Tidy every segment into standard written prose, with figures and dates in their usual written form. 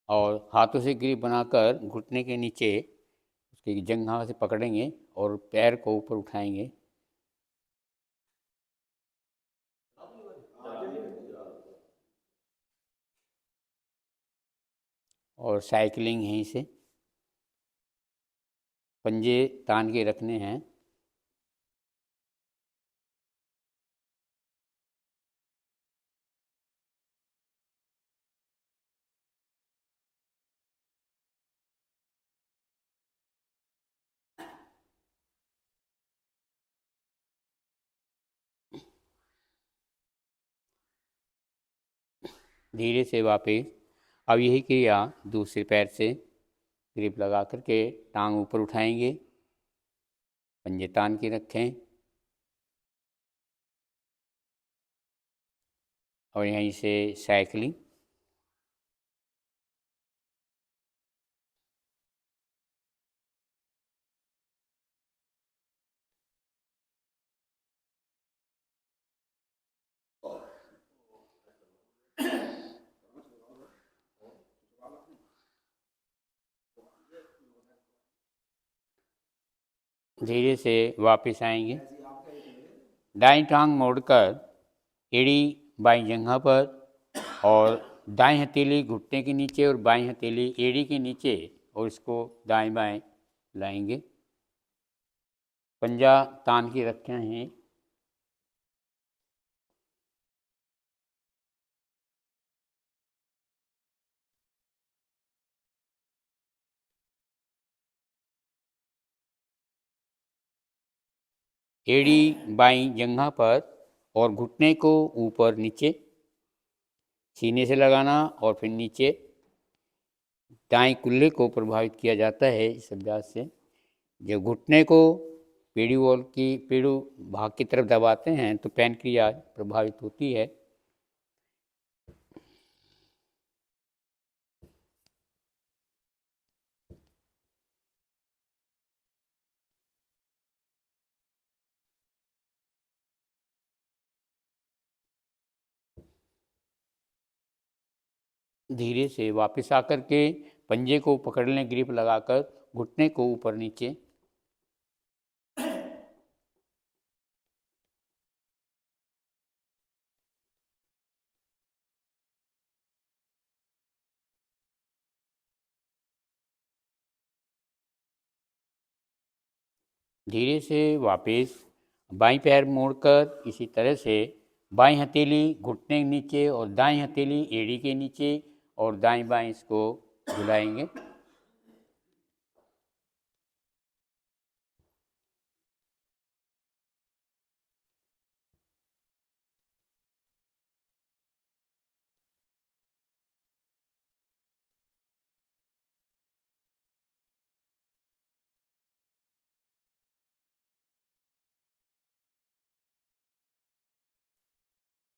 और हाथों से ग्रिप बनाकर घुटने के नीचे उसकी जंघा से पकड़ेंगे और पैर को ऊपर उठाएंगे। और साइकिलिंग यहीं से पंजे तान के रखने हैं। धीरे से वापस। अब यही क्रिया दूसरे पैर से ग्रिप लगा करके टांग ऊपर उठाएंगे, पंजे तान के रखें और यहीं से साइकिलिंग। धीरे से वापस आएंगे। दाईं टांग मोड़कर एड़ी बाईं जंघा पर और दाईं हथेली घुटने के नीचे और बाईं हथेली एड़ी के नीचे और इसको दाएं बाएं लाएंगे। पंजा तान के रखे हैं। एड़ी बाईं जंघा पर और घुटने को ऊपर नीचे सीने से लगाना और फिर नीचे। दाएं कुल्ले को प्रभावित किया जाता है इस अभ्यास से। जब घुटने को पेड़ू भाग की तरफ दबाते हैं तो पैनक्रियाज प्रभावित होती है। धीरे से वापस आकर के पंजे को पकड़ लें ग्रिप लगाकर, घुटने को ऊपर नीचे। धीरे से वापस बाईं पैर मोड़कर इसी तरह से बाईं हथेली घुटने के नीचे और दाईं हथेली एड़ी के नीचे और दाईं बाईं इसको झुलाएंगे।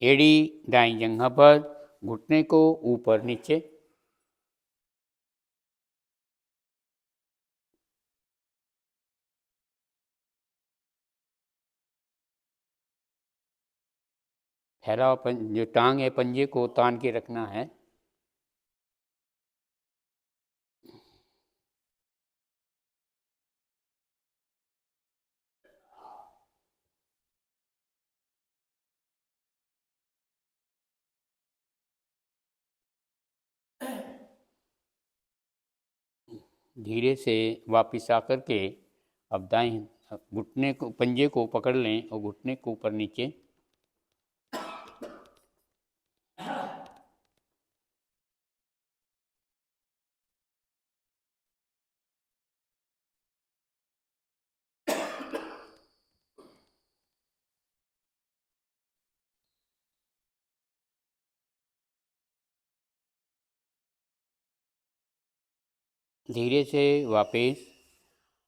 एड़ी दाईं जंघा पर, घुटने को ऊपर नीचे। फैलाव जो टांग है पंजे को तान के रखना है। धीरे से वापस आकर के अब दाएं घुटने को पंजे को पकड़ लें और घुटने को ऊपर नीचे। धीरे से वापस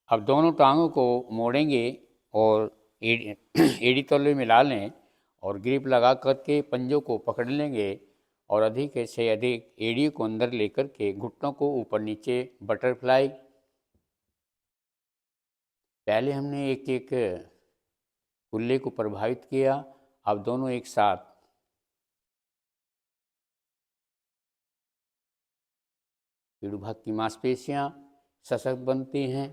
अब दोनों टांगों को मोड़ेंगे और एड़ी तले मिला लें और ग्रिप लगा करके पंजों को पकड़ लेंगे और अधिक से अधिक एड़ी को अंदर लेकर के घुटनों को ऊपर नीचे बटरफ्लाई। पहले हमने एक एक कुल्ले को प्रभावित किया, अब दोनों एक साथ। पीड़ुभाग की मांसपेशियां सशक्त बनती हैं।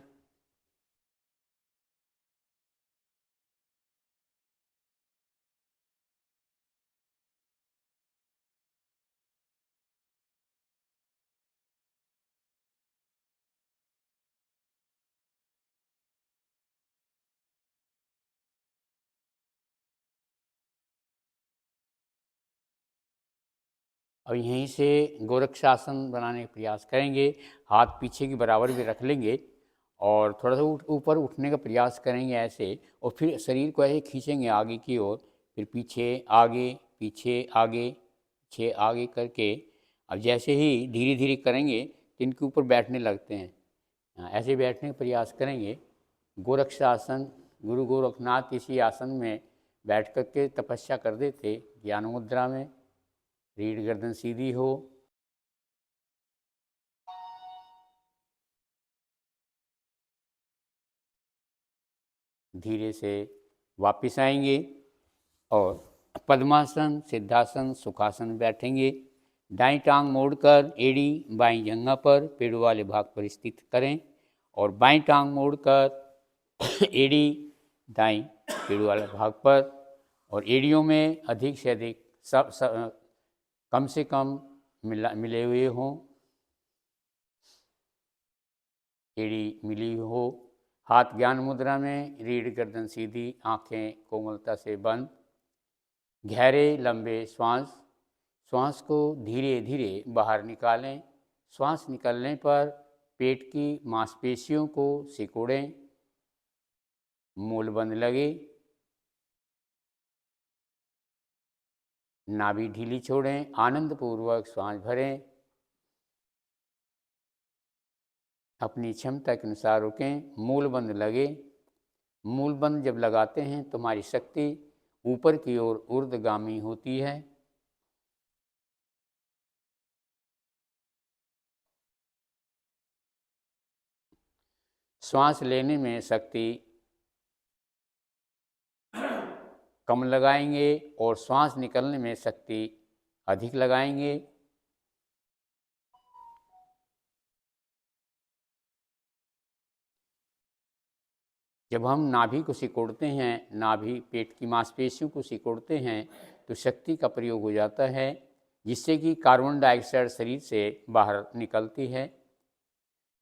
और यहीं से गोरक्षासन बनाने का प्रयास करेंगे। हाथ पीछे की बराबर भी रख लेंगे और थोड़ा सा ऊपर उठने का प्रयास करेंगे ऐसे, और फिर शरीर को ऐसे खींचेंगे आगे की ओर, फिर पीछे आगे पीछे आगे पीछे आगे करके। अब जैसे ही धीरे धीरे करेंगे तो इनके ऊपर बैठने लगते हैं। ऐसे बैठने का प्रयास करेंगे। गोरक्षासन, गुरु गोरखनाथ इसी आसन में बैठ कर के तपस्या कर देते ज्ञान मुद्रा में। रीढ़ गर्दन सीधी हो, धीरे से वापस आएंगे और पद्मासन, सिद्धासन, सुखासन बैठेंगे। दाईं टांग मोड़कर एड़ी बाईं जंघा पर पेड़ वाले भाग पर स्थित करें और बाईं टांग मोड़कर एड़ी दाईं पेड़ वाले भाग पर, और एड़ियों में अधिक से अधिक कम से कम मिले हुए हों, एड़ी मिली हो। हाथ ज्ञान मुद्रा में, रीढ़ गर्दन सीधी, आंखें कोमलता से बंद। गहरे लंबे श्वास, श्वास को धीरे धीरे बाहर निकालें। श्वास निकलने पर पेट की मांसपेशियों को सिकोड़ें, मूल बंद लगे। नाभि ढीली छोड़ें, आनंदपूर्वक श्वास भरें। अपनी क्षमता के अनुसार रुकें, मूल बंद लगे। मूल बंद जब लगाते हैं तो हमारी शक्ति ऊपर की ओर ऊर्ध्वगामी होती है। श्वास लेने में शक्ति कम लगाएंगे और श्वास निकलने में शक्ति अधिक लगाएंगे। जब हम नाभि को सिकोड़ते हैं, नाभि पेट की मांसपेशियों को सिकोड़ते हैं तो शक्ति का प्रयोग हो जाता है, जिससे कि कार्बन डाइऑक्साइड शरीर से बाहर निकलती है।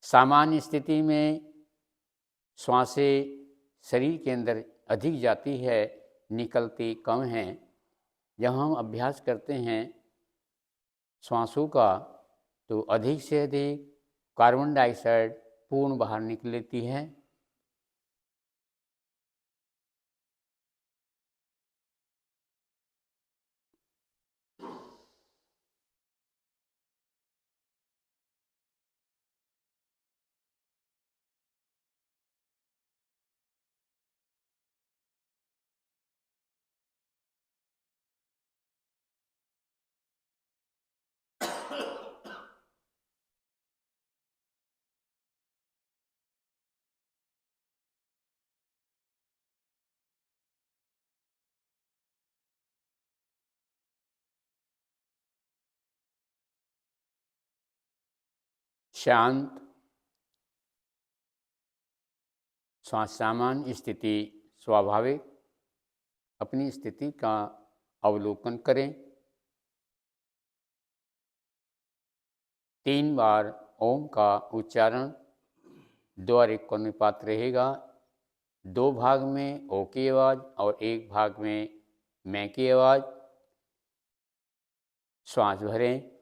सामान्य स्थिति में श्वासें शरीर के अंदर अधिक जाती है, निकलती कम हैं। जब हम अभ्यास करते हैं श्वासों का तो अधिक से अधिक कार्बन डाइऑक्साइड पूर्ण बाहर निकल लेती है। शांत श्वास, सामान्य स्थिति, स्वाभाविक। अपनी स्थिति का अवलोकन करें। 3 बार ओम का उच्चारण द्वार एक अनुपात रहेगा। 2 भाग में ओ की आवाज़ और 1 भाग में मैं की आवाज़। श्वास भरें।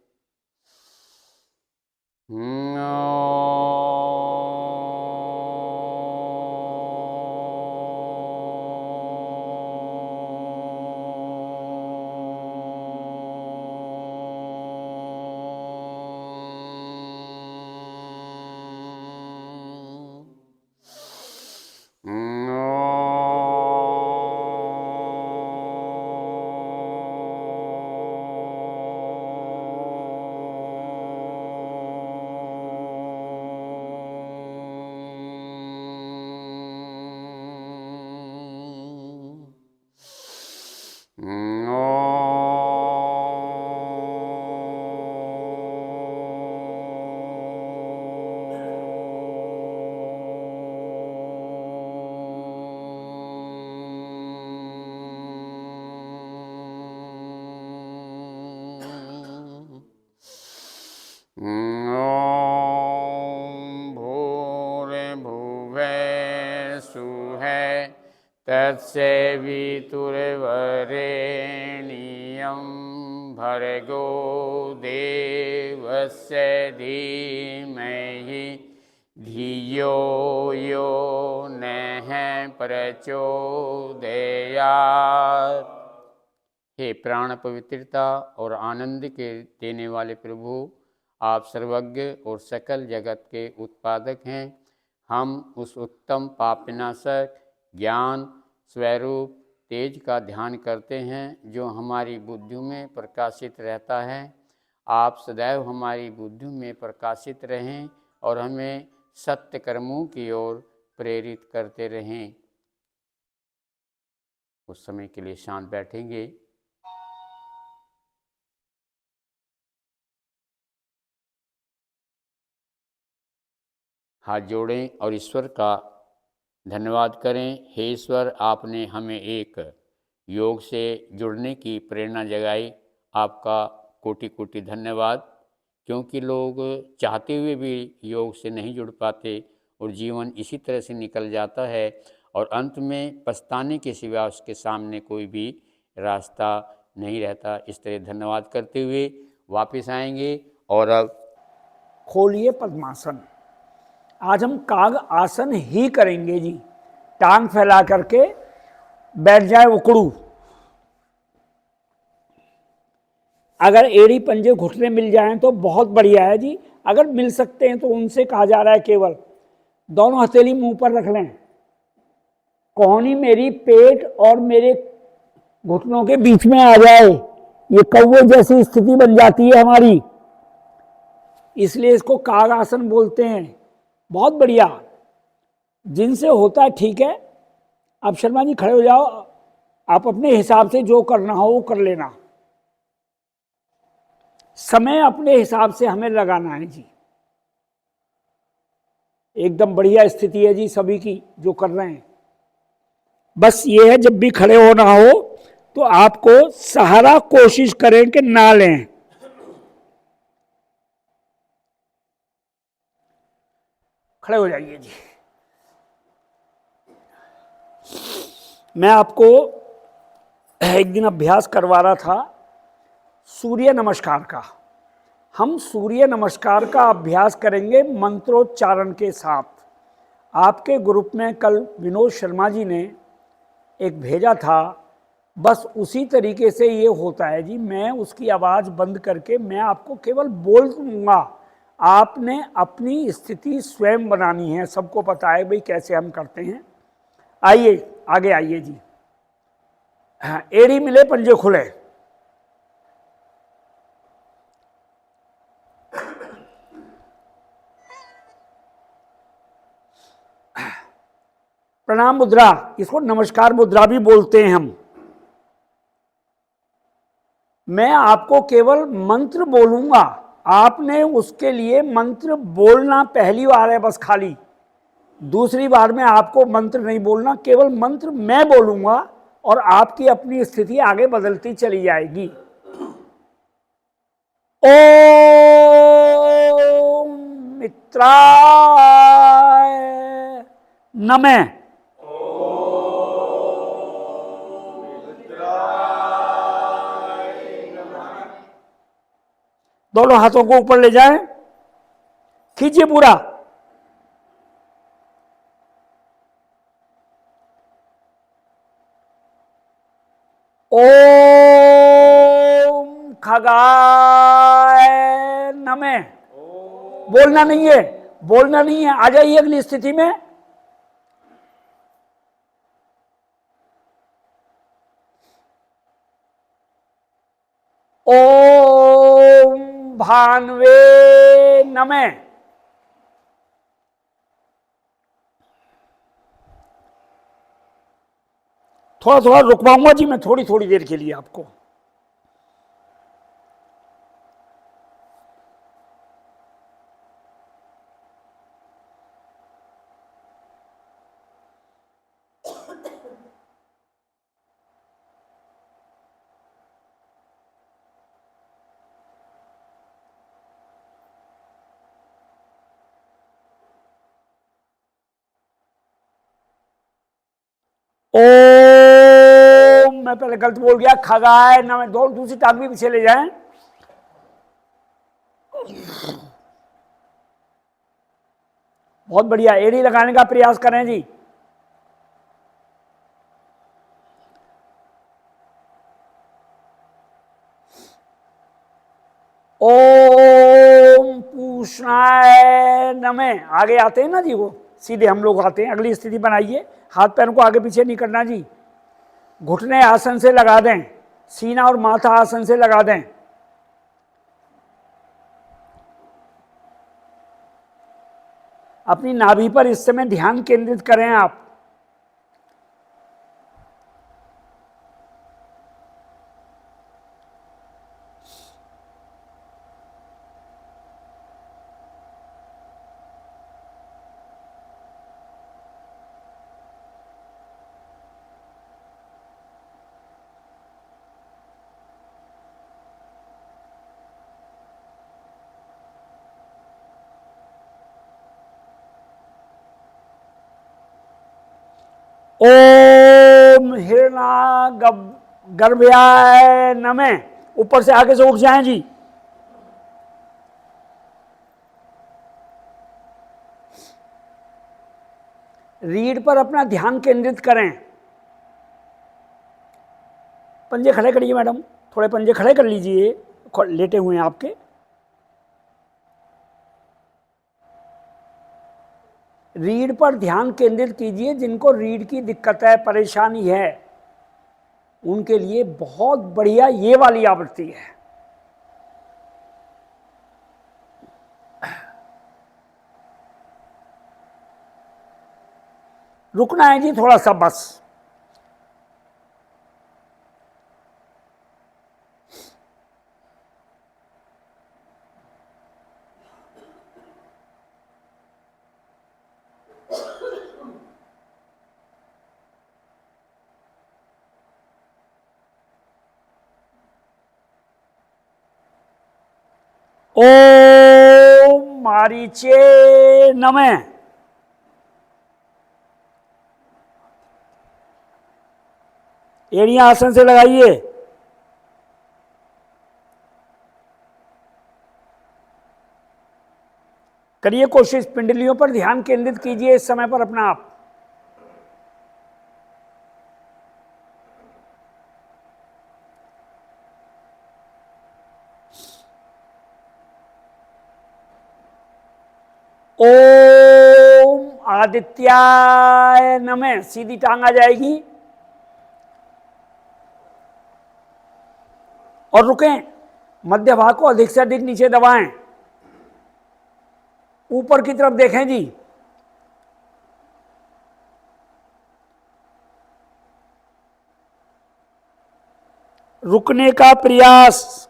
ॐ भूर्भुवः स्वः तत्सवितुर्वरेण्यं भर्गो देवस्य धीमहि धियो यो नः प्रचोदयात्। हे प्राण पवित्रता और आनंद के देने वाले प्रभु, आप सर्वज्ञ और सकल जगत के उत्पादक हैं। हम उस उत्तम पापनाशक ज्ञान स्वरूप तेज का ध्यान करते हैं जो हमारी बुद्धि में प्रकाशित रहता है। आप सदैव हमारी बुद्धि में प्रकाशित रहें और हमें सत्य कर्मों की ओर प्रेरित करते रहें। उस समय के लिए शांत बैठेंगे। हाथ जोड़ें और ईश्वर का धन्यवाद करें। हे ईश्वर, आपने हमें एक योग से जुड़ने की प्रेरणा जगाई। आपका कोटि कोटि धन्यवाद, क्योंकि लोग चाहते हुए भी योग से नहीं जुड़ पाते और जीवन इसी तरह से निकल जाता है और अंत में पछताने के सिवा उसके सामने कोई भी रास्ता नहीं रहता। इस तरह धन्यवाद करते हुए वापस आएंगे। और अब खोलिए पद्मासन। आज हम काग आसन ही करेंगे जी। टांग फैला करके बैठ जाए उकड़ू। अगर एड़ी पंजे घुटने मिल जाएं तो बहुत बढ़िया है जी। अगर मिल सकते हैं तो उनसे कहा जा रहा है केवल दोनों हथेली मुंह पर रख लें। कोहनी मेरी पेट और मेरे घुटनों के बीच में आ जाए, ये कौवे जैसी स्थिति बन जाती है हमारी, इसलिए इसको काग आसन बोलते हैं। बहुत बढ़िया, जिनसे होता है ठीक है। अब शर्मा जी खड़े हो जाओ, आप अपने हिसाब से जो करना हो वो कर लेना। समय अपने हिसाब से हमें लगाना है जी। एकदम बढ़िया स्थिति है जी सभी की जो कर रहे हैं। बस ये है, जब भी खड़े होना हो तो आपको सहारा कोशिश करें कि ना लें। खड़े हो जाइए जी। मैं आपको एक दिन अभ्यास करवा रहा था सूर्य नमस्कार का। हम सूर्य नमस्कार का अभ्यास करेंगे मंत्रोच्चारण के साथ। आपके ग्रुप में कल विनोद शर्मा जी ने एक भेजा था, बस उसी तरीके से ये होता है जी। मैं उसकी आवाज़ बंद करके मैं आपको केवल बोल दूंगा, आपने अपनी स्थिति स्वयं बनानी है। सबको पता है भाई कैसे हम करते हैं। आइए आगे आइए जी। एड़ी मिले पंजे खुले। प्रणाम मुद्रा, इसको नमस्कार मुद्रा भी बोलते हैं हम। मैं आपको केवल मंत्र बोलूंगा, आपने उसके लिए मंत्र बोलना पहली बार है बस खाली। दूसरी बार में आपको मंत्र नहीं बोलना, केवल मंत्र मैं बोलूंगा और आपकी अपनी स्थिति आगे बदलती चली जाएगी। ओम मित्राय नमः। दोनों हाथों को ऊपर ले जाएं, खींचिए पूरा। ओम खगाय नमः। बोलना नहीं है, बोलना नहीं है। आ जाइए अगली स्थिति में। ओम भानवे नमः। थोड़ा थोड़ा रुकवाऊंगा जी मैं, थोड़ी थोड़ी देर के लिए आपको। ओम, मैं पहले गलत बोल गया, खगाय नमः। दूसरी टांग भी पीछे ले जाएं। बहुत बढ़िया, एड़ी लगाने का प्रयास करें जी। ओम पूषणाय नमः। आगे आते हैं ना जी, वो सीधे हम लोग आते हैं। अगली स्थिति बनाइए, हाथ पैरों को आगे पीछे नहीं करना जी। घुटने आसन से लगा दें, सीना और माथा आसन से लगा दें। अपनी नाभि पर इस समय ध्यान केंद्रित करें आप। ओम गर्भयाय नमः। ऊपर से आगे से उठ जाएं जी। रीढ़ पर अपना ध्यान केंद्रित करें। पंजे खड़े करिए मैडम, थोड़े पंजे खड़े कर लीजिए, लेटे हुए हैं आपके। रीढ़ पर ध्यान केंद्रित कीजिए। जिनको रीढ़ की दिक्कत है, परेशानी है, उनके लिए बहुत बढ़िया ये वाली आवृत्ति है। रुकना है जी थोड़ा सा बस। ओम मारीचे नमः। एड़ियां आसन से लगाइए। करिए कोशिश, पिंडलियों पर ध्यान केंद्रित कीजिए इस समय पर अपना आप। ओम आदित्याय नमः। सीधी टांग आ जाएगी और रुकें। मध्य भाग को अधिक से अधिक नीचे दबाएं। ऊपर की तरफ देखें जी। रुकने का प्रयास।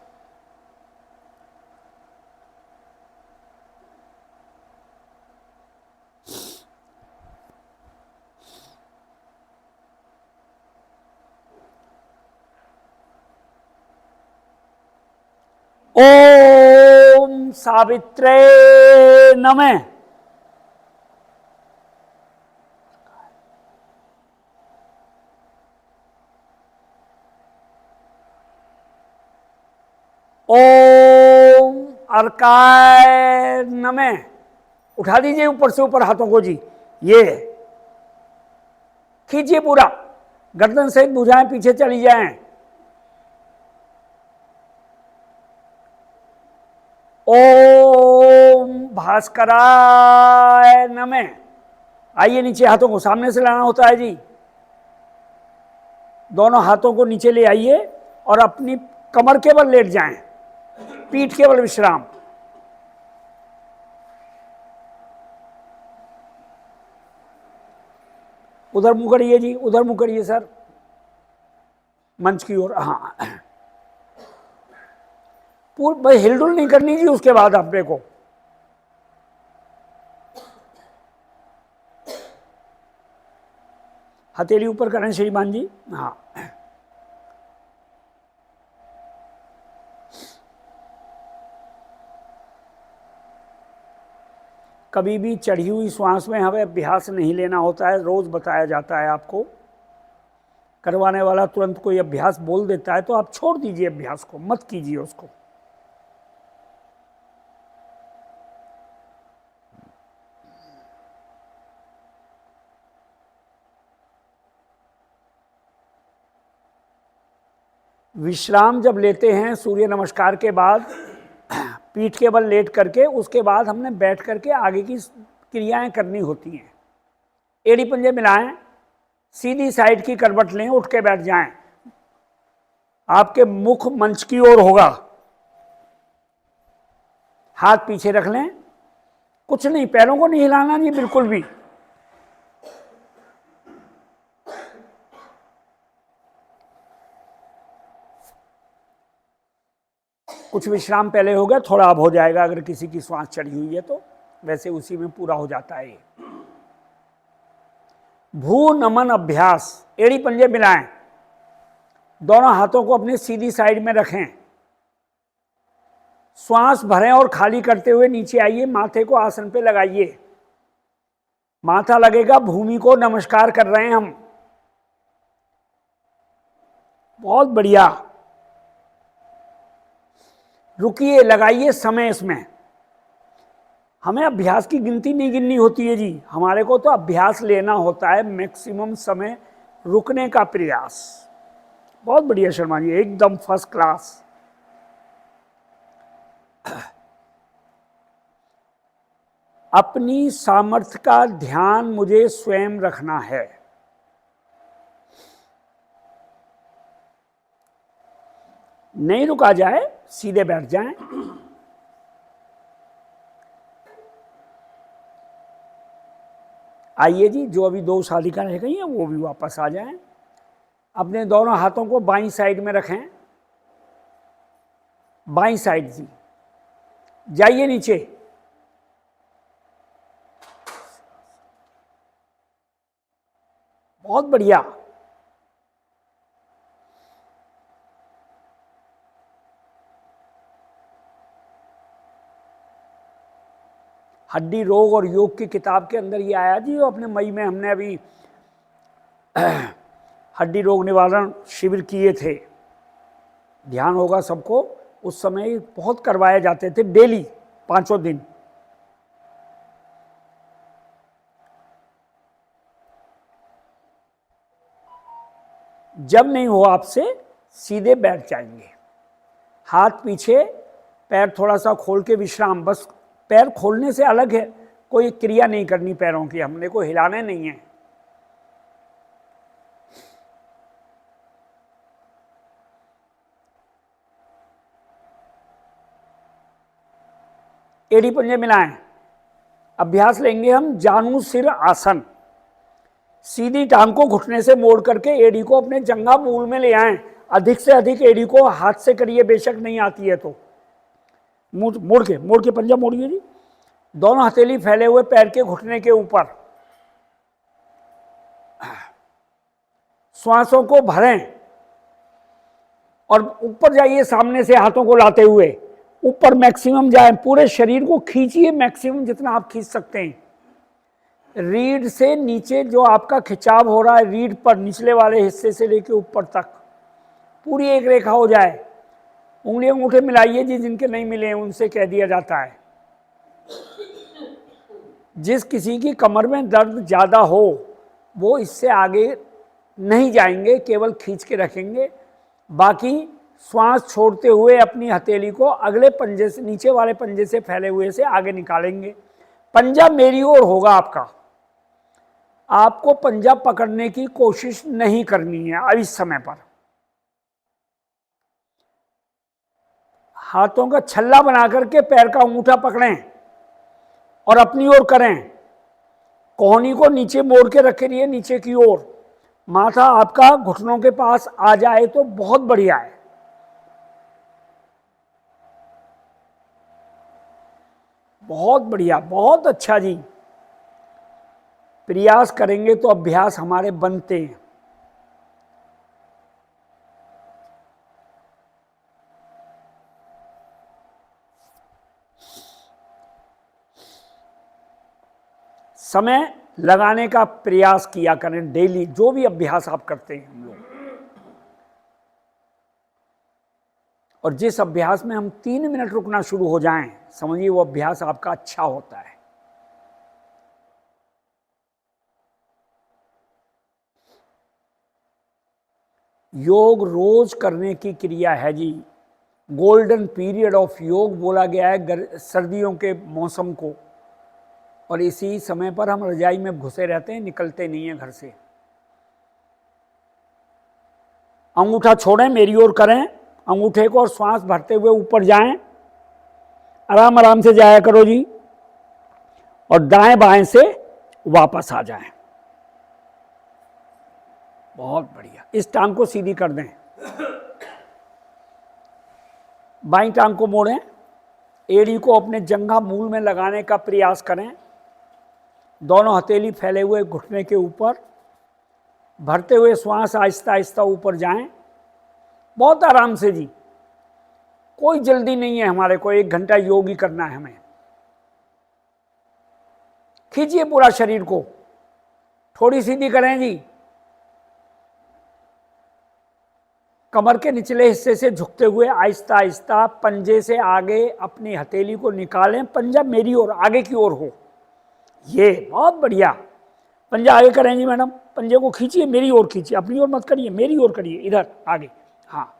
ओम सावित्रे नमः। ओम अर्काय नमः। उठा दीजिए ऊपर से ऊपर हाथों को जी। ये खींचिए पूरा, गर्दन सहित भुजाएं पीछे चली जाएं। ओम भास्कराय नमः। आइए नीचे, हाथों को सामने से लाना होता है जी। दोनों हाथों को नीचे ले आइए और अपनी कमर केवल लेट जाएं, पीठ केवल विश्राम। उधर मुंह करिए जी, उधर मुंह करिए सर, मंच की ओर। हाँ, पूरी हिलडुल नहीं करनी जी उसके बाद अपने को। हथेली ऊपर करें श्रीमान जी। हाँ, कभी भी चढ़ी हुई श्वास में हमें अभ्यास नहीं लेना होता है, रोज बताया जाता है आपको। करवाने वाला तुरंत कोई अभ्यास बोल देता है तो आप छोड़ दीजिए अभ्यास को, मत कीजिए उसको। विश्राम जब लेते हैं सूर्य नमस्कार के बाद, पीठ के बल लेट करके, उसके बाद हमने बैठ करके आगे की क्रियाएं करनी होती हैं। एड़ी पंजे मिलाएं, सीधी साइड की करवट लें, उठ के बैठ जाएं। आपके मुख मंच की ओर होगा, हाथ पीछे रख लें, कुछ नहीं, पैरों को नहीं हिलाना नहीं बिल्कुल भी। कुछ विश्राम पहले हो गया, थोड़ा अब हो जाएगा अगर किसी की श्वास चढ़ी हुई है तो, वैसे उसी में पूरा हो जाता है ये। भू नमन अभ्यास, एड़ी पंजे मिलाएं, दोनों हाथों को अपनी सीधी साइड में रखें, श्वास भरें और खाली करते हुए नीचे आइए, माथे को आसन पे लगाइए। माथा लगेगा, भूमि को नमस्कार कर रहे हैं हम। बहुत बढ़िया। रुकिए, लगाइए समय इसमें। हमें अभ्यास की गिनती नहीं गिननी होती है जी, हमारे को तो अभ्यास लेना होता है, मैक्सिमम समय रुकने का प्रयास। बहुत बढ़िया शर्मा जी, एकदम फर्स्ट क्लास। अपनी सामर्थ्य का ध्यान मुझे स्वयं रखना है। नहीं रुका जाए, सीधे बैठ जाएं। आइए जी, जो अभी 2 सालिका रह गई हैं वो भी वापस आ जाएं। अपने दोनों हाथों को बाईं साइड में रखें, बाईं साइड जी। जाइए नीचे, बहुत बढ़िया। हड्डी रोग और योग की किताब के अंदर ये आया जी, अपने मई में हमने अभी हड्डी रोग निवारण शिविर किए थे, ध्यान होगा सबको। उस समय बहुत करवाए जाते थे, डेली 5 दिन। जब नहीं हो आपसे, सीधे बैठ जाएंगे, हाथ पीछे, पैर थोड़ा सा खोल के विश्राम। बस पैर खोलने से अलग है, कोई क्रिया नहीं करनी पैरों की, हमने को हिलाने नहीं है। एड़ी पंजे मिलाएं। अभ्यास लेंगे हम जानु सिर आसन। सीधी टांग को घुटने से मोड़ करके एड़ी को अपने जंघा मूल में ले आएं। अधिक से अधिक एड़ी को हाथ से करिए, बेशक नहीं आती है तो। मोड़ के पंजा मोड़िए जी। दोनों हथेली फैले हुए पैर के घुटने के ऊपर। श्वासों को भरें और ऊपर जाइए, सामने से हाथों को लाते हुए ऊपर मैक्सिमम जाए, पूरे शरीर को खींचिए मैक्सिमम जितना आप खींच सकते हैं। रीढ़ से नीचे जो आपका खिंचाव हो रहा है, रीढ़ पर निचले वाले हिस्से से लेकर ऊपर तक पूरी एक रेखा हो जाए। उंगली अंगूठे मिलाइए जी, जिनके नहीं मिले हैं उनसे कह दिया जाता है। जिस किसी की कमर में दर्द ज़्यादा हो वो इससे आगे नहीं जाएंगे, केवल खींच के रखेंगे। बाकी श्वास छोड़ते हुए अपनी हथेली को अगले पंजे से, नीचे वाले पंजे से फैले हुए से आगे निकालेंगे। पंजा मेरी ओर होगा आपका, आपको पंजा पकड़ने की कोशिश नहीं करनी है अब इस समय पर। हाथों का छल्ला बना करके पैर का अंगूठा पकड़ें और अपनी ओर करें। कोहनी को नीचे मोड़ के रखिए, नीचे की ओर। माथा आपका घुटनों के पास आ जाए तो बहुत बढ़िया है। बहुत बढ़िया, बहुत अच्छा जी। प्रयास करेंगे तो अभ्यास हमारे बनते हैं। समय लगाने का प्रयास किया करें डेली, जो भी अभ्यास आप करते हैं हम लोग। और जिस अभ्यास में हम 3 मिनट रुकना शुरू हो जाएं, समझिए वो अभ्यास आपका अच्छा होता है। योग रोज करने की क्रिया है जी। गोल्डन पीरियड ऑफ योग बोला गया है सर्दियों के मौसम को, और इसी समय पर हम रजाई में घुसे रहते हैं, निकलते नहीं हैं घर से। अंगूठा छोड़ें, मेरी ओर करें अंगूठे को, और श्वास भरते हुए ऊपर जाएं, आराम आराम से जाया करो जी, और दाएं बाएं से वापस आ जाएं। बहुत बढ़िया। इस टांग को सीधी कर दें, बाईं टांग को मोड़ें, एड़ी को अपने जंघा मूल में लगाने का प्रयास करें, दोनों हथेली फैले हुए घुटने के ऊपर, भरते हुए श्वास आहिस्ता आहिस्ता ऊपर जाएं, बहुत आराम से जी, कोई जल्दी नहीं है हमारे को, 1 घंटा योग ही करना है हमें। खींचिए पूरा शरीर को, थोड़ी सीधी करें जी, कमर के निचले हिस्से से झुकते हुए आहिस्ता आहिस्ता पंजे से आगे अपनी हथेली को निकालें, पंजा मेरी ओर आगे की ओर हो। ये बहुत बढ़िया, पंजा आगे करें जी मैडम, पंजे को खींचिए, मेरी ओर खींचिए, अपनी ओर मत करिए, मेरी ओर करिए, इधर आगे। हाँ,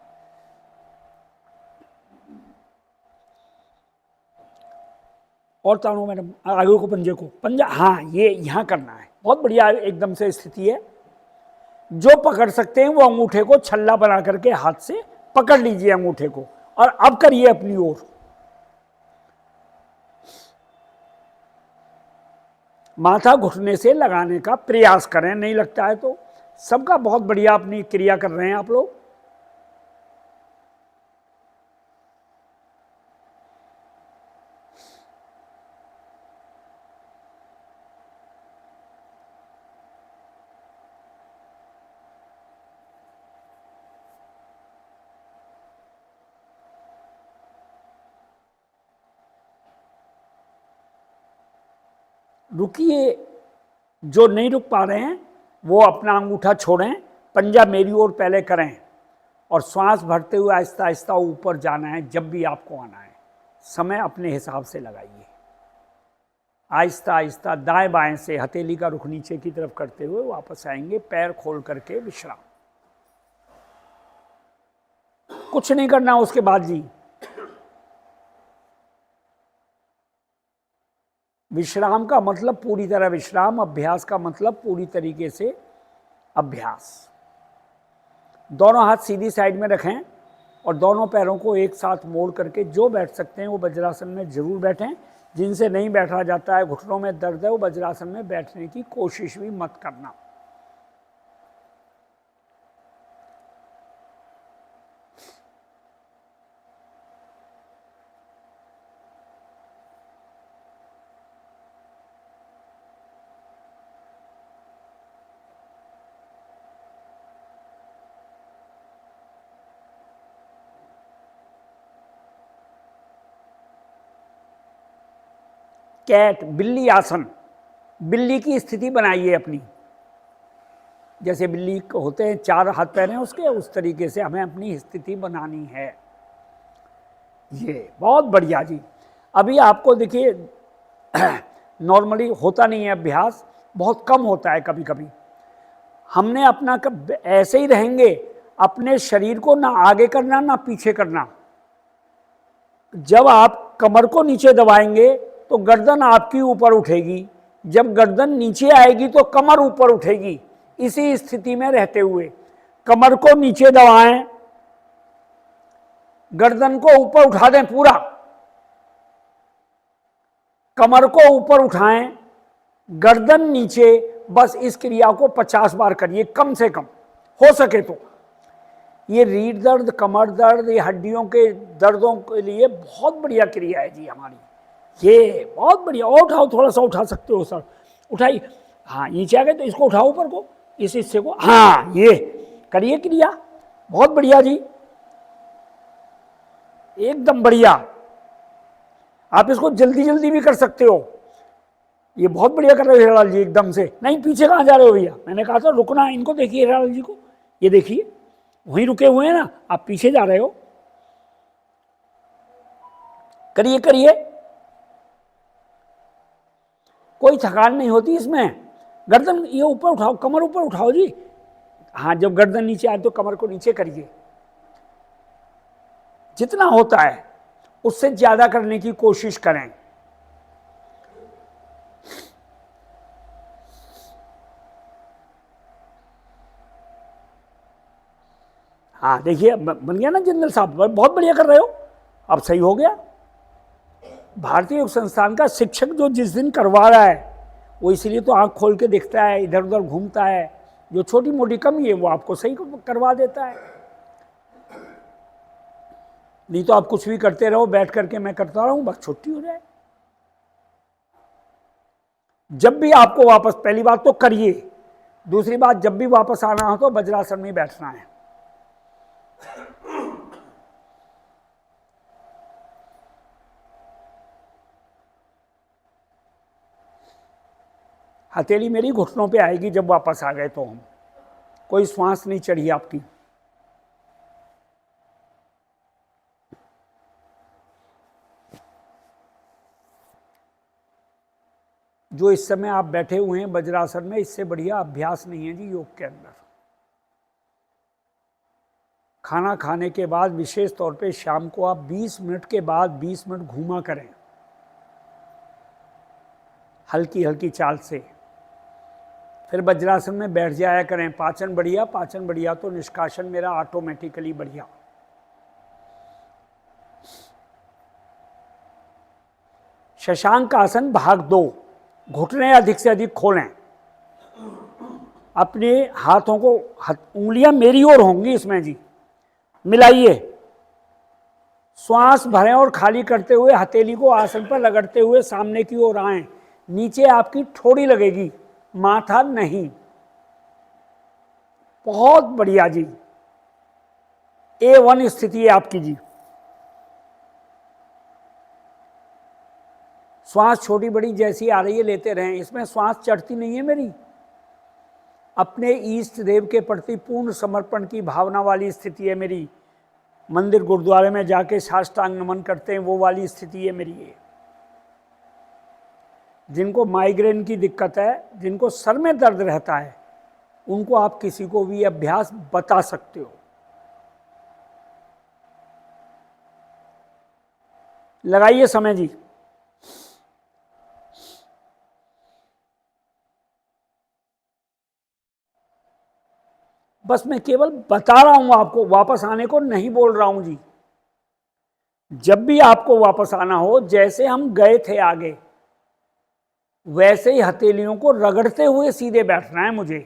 और तानो मैडम, आगे को पंजे को, पंजा, हाँ ये यहाँ करना है। बहुत बढ़िया एकदम से स्थिति है। जो पकड़ सकते हैं वो अंगूठे को छल्ला बना करके हाथ से पकड़ लीजिए अंगूठे को, और अब करिए अपनी ओर। माथा घुटने से लगाने का प्रयास करें, नहीं लगता है तो। सबका बहुत बढ़िया अपनी क्रिया कर रहे हैं आप लोग। रुकिए, जो नहीं रुक पा रहे हैं वो अपना अंगूठा छोड़ें, पंजा मेरी ओर पहले करें, और श्वास भरते हुए आहिस्ता आहिस्ता ऊपर जाना है। जब भी आपको आना है, समय अपने हिसाब से लगाइए। आहिस्ता आहिस्ता दाएं बाएं से हथेली का रुख नीचे की तरफ करते हुए वापस आएंगे, पैर खोल करके विश्राम। कुछ नहीं करना उसके बाद जी। विश्राम का मतलब पूरी तरह विश्राम, अभ्यास का मतलब पूरी तरीके से अभ्यास। दोनों हाथ सीधी साइड में रखें और दोनों पैरों को एक साथ मोड़ करके जो बैठ सकते हैं वो वज्रासन में जरूर बैठें। जिनसे नहीं बैठा जाता है, घुटनों में दर्द है, वो वज्रासन में बैठने की कोशिश भी मत करना। कैट, बिल्ली आसन, बिल्ली की स्थिति बनाइए अपनी। जैसे बिल्ली होते हैं, 4 हाथ पैर हैं उसके, उस तरीके से हमें अपनी स्थिति बनानी है। ये बहुत बढ़िया जी। अभी आपको देखिए नॉर्मली होता नहीं है अभ्यास, बहुत कम होता है कभी कभी। हमने अपना ऐसे ही रहेंगे, अपने शरीर को ना आगे करना ना पीछे करना। जब आप कमर को नीचे दबाएंगे तो गर्दन आपकी ऊपर उठेगी, जब गर्दन नीचे आएगी तो कमर ऊपर उठेगी। इसी स्थिति में रहते हुए कमर को नीचे दबाएं, गर्दन को ऊपर उठा दें पूरा, कमर को ऊपर उठाएं, गर्दन नीचे। बस इस क्रिया को 50 बार करिए कम से कम, हो सके तो। ये रीढ़ दर्द, कमर दर्द, ये हड्डियों के दर्दों के लिए बहुत बढ़िया क्रिया है जी हमारी। ये बहुत बढ़िया। और उठाओ, थोड़ा सा उठा सकते हो सर, उठाइए। हाँ, नीचे आ गए तो इसको उठाओ ऊपर को, इस हिस्से को। हाँ, ये करिए क्रिया, बहुत बढ़िया जी, एकदम बढ़िया। आप इसको जल्दी जल्दी भी कर सकते हो। ये बहुत बढ़िया कर रहे हो हिरालाल जी, एकदम से। नहीं, पीछे कहाँ जा रहे हो भैया, मैंने कहा था रुकना। इनको देखिए हिरालाल जी को, ये देखिए वहीं रुके हुए हैं ना, आप पीछे जा रहे हो। करिए करिए, कोई थकान नहीं होती इसमें। गर्दन ये ऊपर उठाओ, कमर ऊपर उठाओ जी। हाँ, जब गर्दन नीचे आए तो कमर को नीचे करिए। जितना होता है उससे ज्यादा करने की कोशिश करें। हाँ देखिए, बन गया ना जिंदल साहब, बहुत बढ़िया कर रहे हो, अब सही हो गया। भारतीय योग संस्थान का शिक्षक जो जिस दिन करवा रहा है वो इसीलिए तो आंख खोल के देखता है, इधर उधर घूमता है, जो छोटी मोटी कमी है वो आपको सही करवा देता है। नहीं तो आप कुछ भी करते रहो, बैठ करके मैं करता रहूं, बस छुट्टी हो जाए। जब भी आपको वापस, पहली बात तो करिए, दूसरी बात जब भी वापस आना हो तो वज्रासन में बैठना है। हथेली मेरी घुटनों पे आएगी जब वापस आ गए तो हम, कोई श्वास नहीं चढ़ी आपकी। जो इस समय आप बैठे हुए हैं वज्रासन में, इससे बढ़िया अभ्यास नहीं है जी योग के अंदर। खाना खाने के बाद विशेष तौर पे शाम को आप 20 मिनट के बाद 20 मिनट घूमा करें, हल्की हल्की चाल से, फिर वज्रासन में बैठ जाया करें। पाचन बढ़िया तो निष्कासन मेरा ऑटोमेटिकली बढ़िया। शशांक आसन भाग 2, घुटने अधिक से अधिक खोलें। अपने हाथों को, उंगलियां मेरी ओर होंगी इसमें जी, मिलाइए, श्वास भरें और खाली करते हुए हथेली को आसन पर रगड़ते हुए सामने की ओर आएं। नीचे आपकी ठोड़ी लगेगी, माथा नहीं। बहुत बढ़िया जी, A1 स्थिति है आपकी जी। श्वास छोटी बड़ी जैसी आ रही है लेते रहें, इसमें श्वास चढ़ती नहीं है मेरी। अपने ईष्ट देव के प्रति पूर्ण समर्पण की भावना वाली स्थिति है मेरी। मंदिर गुरुद्वारे में जाके साष्टांग नमन करते हैं वो वाली स्थिति है मेरी ये। जिनको माइग्रेन की दिक्कत है, जिनको सर में दर्द रहता है, उनको आप किसी को भी अभ्यास बता सकते हो। लगाइए समय जी। बस मैं केवल बता रहा हूं आपको, वापस आने को नहीं बोल रहा हूं जी। जब भी आपको वापस आना हो, जैसे हम गए थे आगे, वैसे ही हथेलियों को रगड़ते हुए सीधे बैठना है मुझे।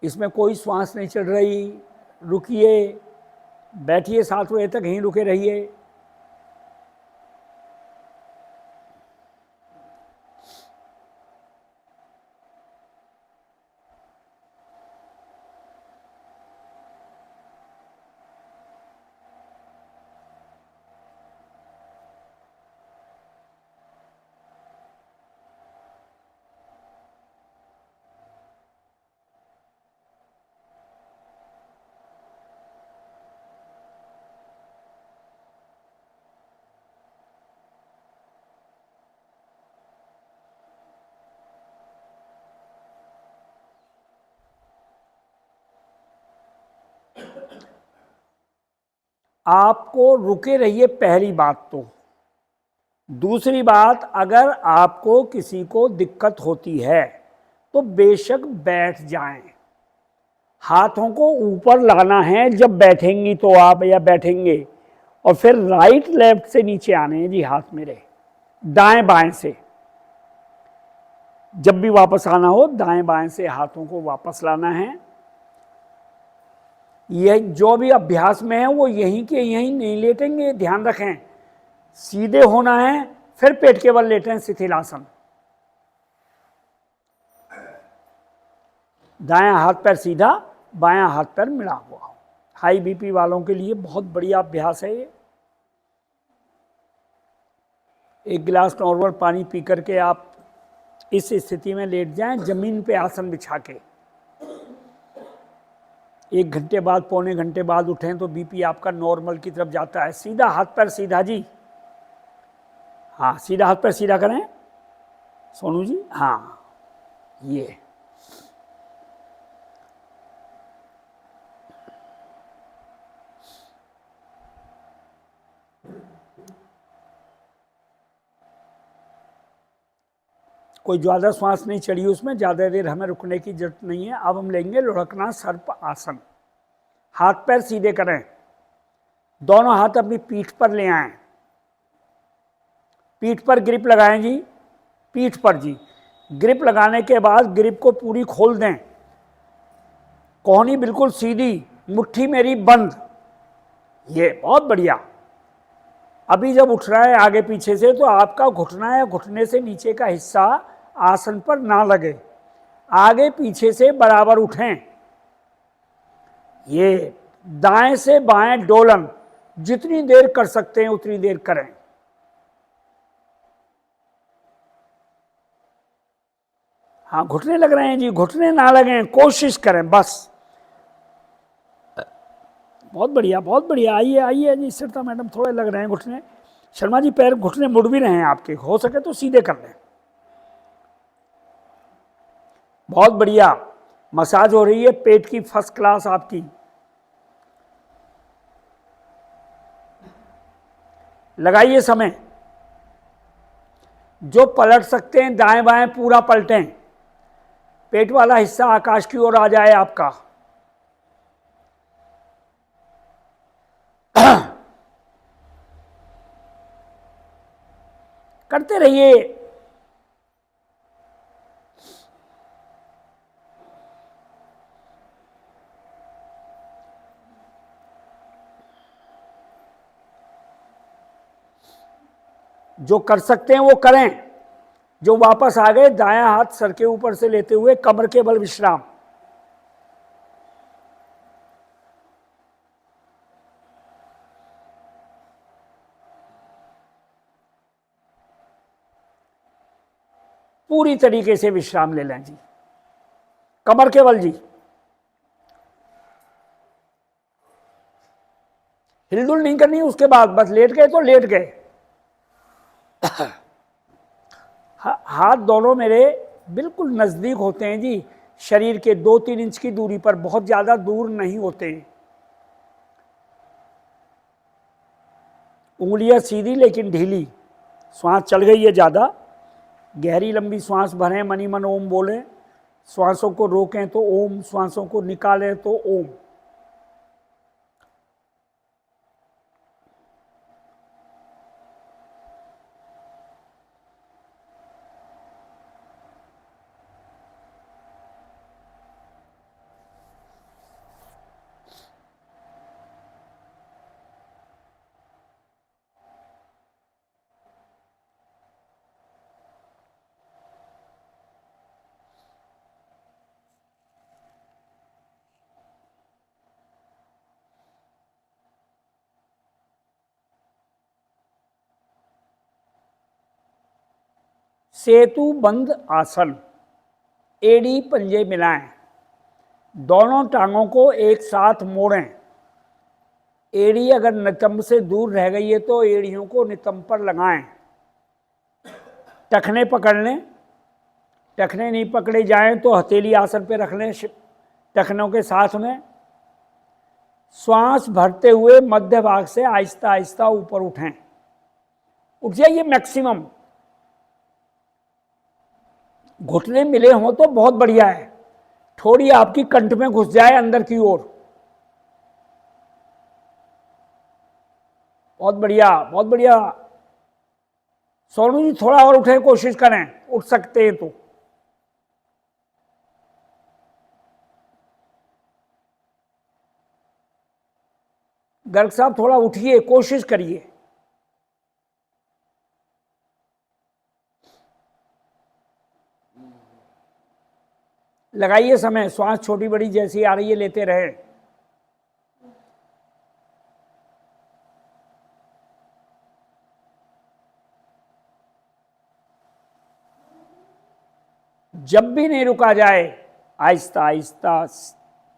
इसमें कोई श्वास नहीं चढ़ रही, रुकिए, बैठिए 7 बजे तक यहीं रुके रहिए। आपको रुके रहिए, पहली बात तो। दूसरी बात, अगर आपको किसी को दिक्कत होती है तो बेशक बैठ जाएं। हाथों को ऊपर लाना है जब बैठेंगी तो आप, या बैठेंगे, और फिर राइट लेफ्ट से नीचे आने हैं जी हाथ मेरे, दाएं बाएं से। जब भी वापस आना हो दाएं बाएं से हाथों को वापस लाना है। यह जो भी अभ्यास में है वो यहीं के यहीं नहीं लेटेंगे, ध्यान रखें। सीधे होना है, फिर पेट के बल लेटें शिथिलासन। दायां हाथ पैर सीधा, बायां हाथ पैर मिला हुआ। हाई बीपी वालों के लिए बहुत बढ़िया अभ्यास है ये। 1 गिलास नॉर्मल पानी पी करके आप इस स्थिति में लेट जाएं, जमीन पे आसन बिछा के। 1 घंटे बाद, पौने घंटे बाद उठें तो बीपी आपका नॉर्मल की तरफ जाता है। सीधा हाथ पैर सीधा जी, हाँ सीधा हाथ पैर सीधा करें सोनू जी, हाँ ये कोई ज़्यादा श्वास नहीं चढ़ी उसमें, ज़्यादा देर हमें रुकने की जरूरत नहीं है। अब हम लेंगे लुढ़कना सर्प आसन। हाथ पैर सीधे करें, दोनों हाथ अपनी पीठ पर ले आएं, पीठ पर ग्रिप लगाएं जी, पीठ पर जी। ग्रिप लगाने के बाद ग्रिप को पूरी खोल दें, कोहनी बिल्कुल सीधी, मुट्ठी मेरी बंद। ये बहुत बढ़िया। अभी जब उठ रहा है आगे पीछे से तो आपका घुटना या घुटने से नीचे का हिस्सा आसन पर ना लगे, आगे पीछे से बराबर उठें। ये दाएं से बाएं डोलन जितनी देर कर सकते हैं उतनी देर करें। हाँ घुटने लग रहे हैं जी, घुटने ना लगे, कोशिश करें बस। बहुत बढ़िया बहुत बढ़िया, आइए आइए जी श्रद्धा मैडम, थोड़े लग रहे हैं घुटने। शर्मा जी पैर घुटने मुड़ भी रहे हैं आपके, हो सके तो सीधे कर लें। बहुत बढ़िया, मसाज हो रही है पेट की फर्स्ट क्लास आपकी। लगाइए समय, जो पलट सकते हैं दाएं बाएं पूरा पलटें, पेट वाला हिस्सा आकाश की ओर आ जाए आपका। करते रहिए। जो कर सकते हैं वो करें। जो वापस आ गए, दायां हाथ सर के ऊपर से लेते हुए कमर के बल विश्राम। पूरी तरीके से विश्राम ले लें जी, कमर के बल जी। हिलडुल नहीं करनी उसके बाद, बस लेट गए तो लेट गए। हाथ दोनों मेरे बिल्कुल नजदीक होते हैं जी, शरीर के 2-3 इंच की दूरी पर, बहुत ज्यादा दूर नहीं होते हैं। उंगलियां सीधी लेकिन ढीली, श्वास चल गई है ज्यादा। गहरी लंबी श्वास भरें, मनी मन ओम बोलें। श्वासों को रोकें तो ओम, श्वासों को निकालें तो ओम। सेतु बंद आसन। एड़ी पंजे मिलाएं, दोनों टांगों को एक साथ मोड़ें। एड़ी अगर नितंब से दूर रह गई है तो एड़ियों को नितंब पर लगाएं। टखने पकड़ लें, टखने नहीं पकड़े जाएं तो हथेली आसन पे रख लें टखनों के साथ में। श्वास भरते हुए मध्य भाग से आहिस्ता आहिस्ता ऊपर उठें, उठ जाइए मैक्सिमम। घुटने मिले हों तो बहुत बढ़िया है, थोड़ी आपकी कंठ में घुस जाए अंदर की ओर। बहुत बढ़िया बहुत बढ़िया। सोनू जी थोड़ा और उठे, कोशिश करें, उठ सकते हैं तो। गर्ग साहब थोड़ा उठिए, कोशिश करिए। लगाइए समय, श्वास छोटी बड़ी जैसी आ रही है लेते रहे। जब भी नहीं रुका जाए, आहिस्ता आहिस्ता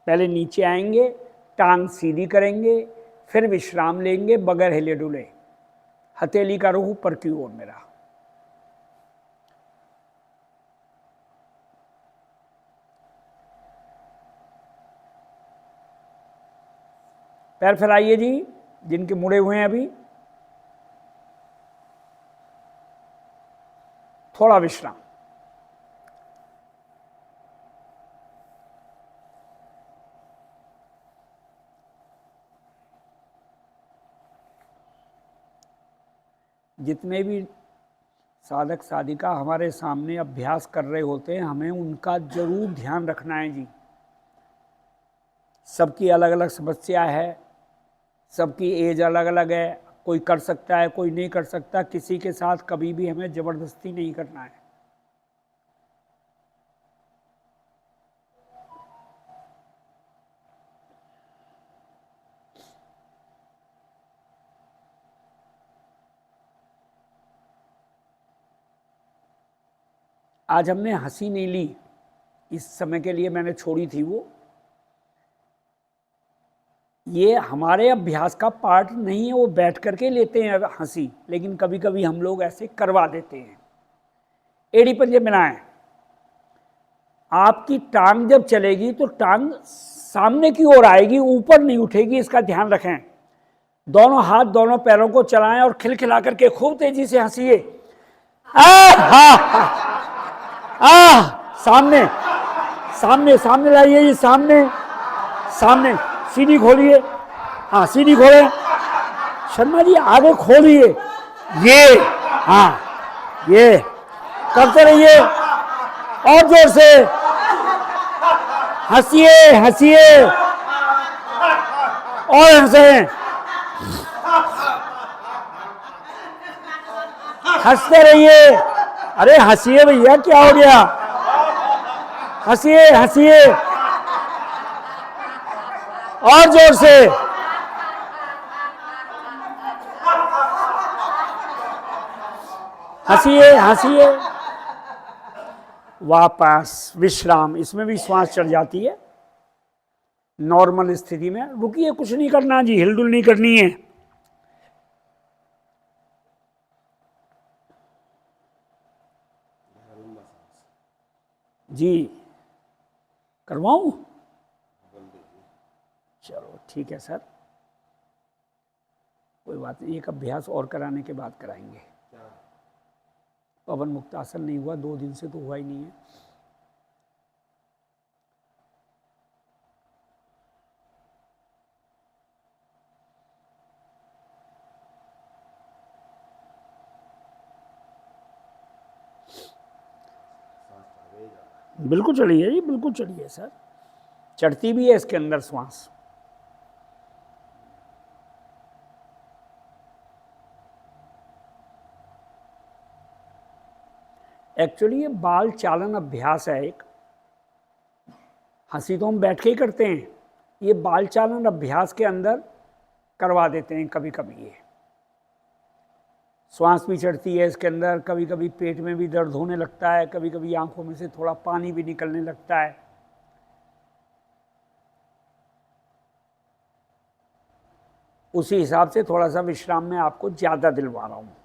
पहले नीचे आएंगे, टांग सीधी करेंगे, फिर विश्राम लेंगे बगैर हिले डुले। हथेली का रुख ऊपर की ओर मेरा। पैर फैलाइए जी, जिनके मुड़े हुए हैं अभी। थोड़ा विश्राम। जितने भी साधक साधिका हमारे सामने अभ्यास कर रहे होते हैं, हमें उनका जरूर ध्यान रखना है जी। सबकी अलग अलग समस्या है, सबकी एज अलग अलग है, कोई कर सकता है कोई नहीं कर सकता। किसी के साथ कभी भी हमें जबरदस्ती नहीं करना है। आज हमने हंसी नहीं ली, इस समय के लिए मैंने छोड़ी थी वो। ये हमारे अभ्यास का पार्ट नहीं है, वो बैठ करके लेते हैं हंसी, लेकिन कभी कभी हम लोग ऐसे करवा देते हैं। एड़ी पंजे मिलाएं। आपकी टांग जब चलेगी तो टांग सामने की ओर आएगी, ऊपर नहीं उठेगी, इसका ध्यान रखें। दोनों हाथ दोनों पैरों को चलाएं और खिलखिला करके खूब तेजी से हंसिए। सामने सामने सामने लाइए जी, सामने सामने। सीढ़ी खोलिए, हाँ सीढ़ी खोले। शर्मा जी आगे खोलिए, ये हाँ ये करते रहिए और जोर से हंसिए हंसिए और हंसे, हंसते रहिए। अरे हंसिए भैया, क्या हो गया? हंसिए हंसिए और जोर से। हंसिए हंसिए। वापस विश्राम। इसमें भी श्वास चढ़ जाती है। नॉर्मल स्थिति में रुकिए, कुछ नहीं करना जी, हिलडुल नहीं करनी है। जी करवाऊं? चलो ठीक है सर, कोई बात नहीं। एक अभ्यास और कराने के बाद कराएंगे। पवन मुक्त आसन नहीं हुआ 2 दिन से, तो हुआ ही नहीं है। बिल्कुल चढ़िए जी, बिल्कुल चढ़िए सर। चढ़ती भी है इसके अंदर श्वास। एक्चुअली ये बाल चालन अभ्यास है एक। हंसी तो हम बैठ के ही करते हैं, ये बाल चालन अभ्यास के अंदर करवा देते हैं कभी कभी। ये श्वास भी चढ़ती है इसके अंदर, कभी कभी पेट में भी दर्द होने लगता है, कभी कभी आंखों में से थोड़ा पानी भी निकलने लगता है। उसी हिसाब से थोड़ा सा विश्राम में आपको ज़्यादा दिलवा रहा हूँ।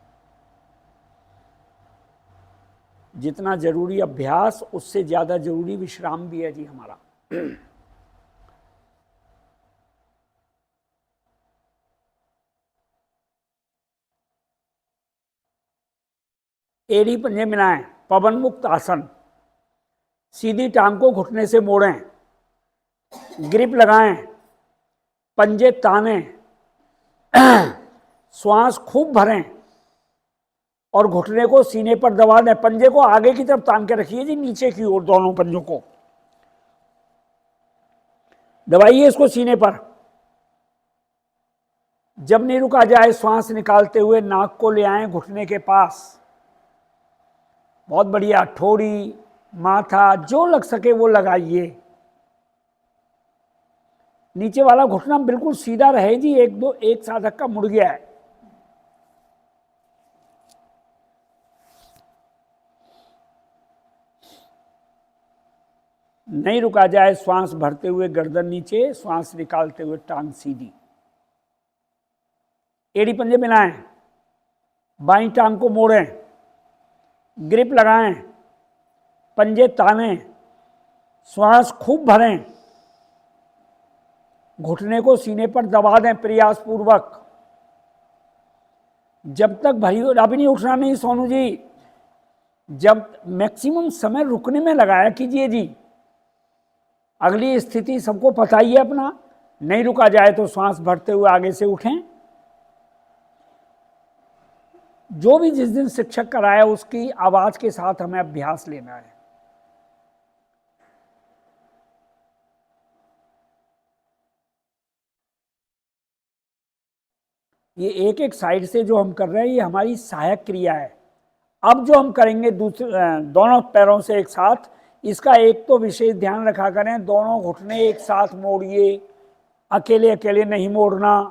जितना जरूरी अभ्यास, उससे ज़्यादा जरूरी विश्राम भी है जी हमारा। एड़ी पंजे मिलाएं, पवन मुक्त आसन। सीधी टांग को घुटने से मोड़ें, ग्रिप लगाएं, पंजे तानें, श्वास खूब भरें और घुटने को सीने पर दबा दें। पंजे को आगे की तरफ तान के रखिए जी, नीचे की ओर दोनों पंजों को दबाइए इसको सीने पर। जब नहीं रुका जाए, श्वास निकालते हुए नाक को ले आएं घुटने के पास। बहुत बढ़िया। ठोड़ी, माथा, जो लग सके वो लगाइए। नीचे वाला घुटना बिल्कुल सीधा रहे जी। एक साधक का मुड़ गया है। नहीं रुका जाए, श्वास भरते हुए गर्दन नीचे, श्वास निकालते हुए टांग सीधी, एड़ी पंजे मिलाएं, बाईं टांग को मोड़ें, ग्रिप लगाएं, पंजे तानें, श्वास खूब भरें, घुटने को सीने पर दबा दें प्रयास पूर्वक। जब तक भरी हो, अभी नहीं उठना नहीं सोनू जी, जब मैक्सिमम समय रुकने में लगाया कीजिए जी। अगली स्थिति सबको पता ही है अपना, नहीं रुका जाए तो श्वास भरते हुए आगे से उठें। जो भी जिस दिन शिक्षक कराया उसकी आवाज के साथ हमें अभ्यास लेना है। ये एक एक साइड से जो हम कर रहे हैं ये हमारी सहायक क्रिया है। अब जो हम करेंगे दूसरे दोनों पैरों से एक साथ, इसका एक तो विशेष ध्यान रखा करें, दोनों घुटने एक साथ मोड़िए, अकेले अकेले नहीं मोड़ना,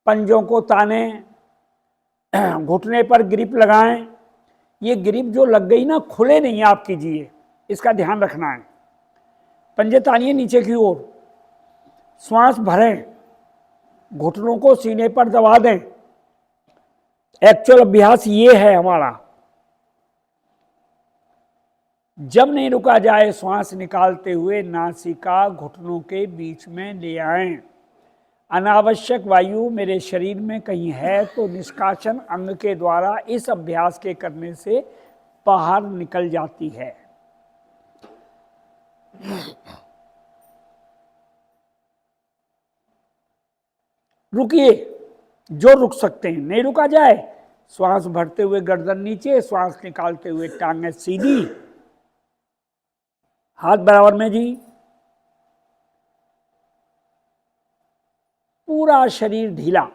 पंजों को ताने, घुटने पर ग्रिप लगाएं। ये ग्रिप जो लग गई ना, खुले नहीं आप कीजिए, इसका ध्यान रखना है। पंजे तानिए नीचे की ओर, श्वास भरें, घुटनों को सीने पर दबा दें। एक्चुअल अभ्यास ये है हमारा। जब नहीं रुका जाए, श्वास निकालते हुए नासिका घुटनों के बीच में ले आएं। अनावश्यक वायु मेरे शरीर में कहीं है तो निष्कासन अंग के द्वारा इस अभ्यास के करने से बाहर निकल जाती है। रुकिए जो रुक सकते हैं, नहीं रुका जाए, श्वास भरते हुए गर्दन नीचे, श्वास निकालते हुए टांगें सीधी, हाथ बराबर में जी, पूरा शरीर ढीला,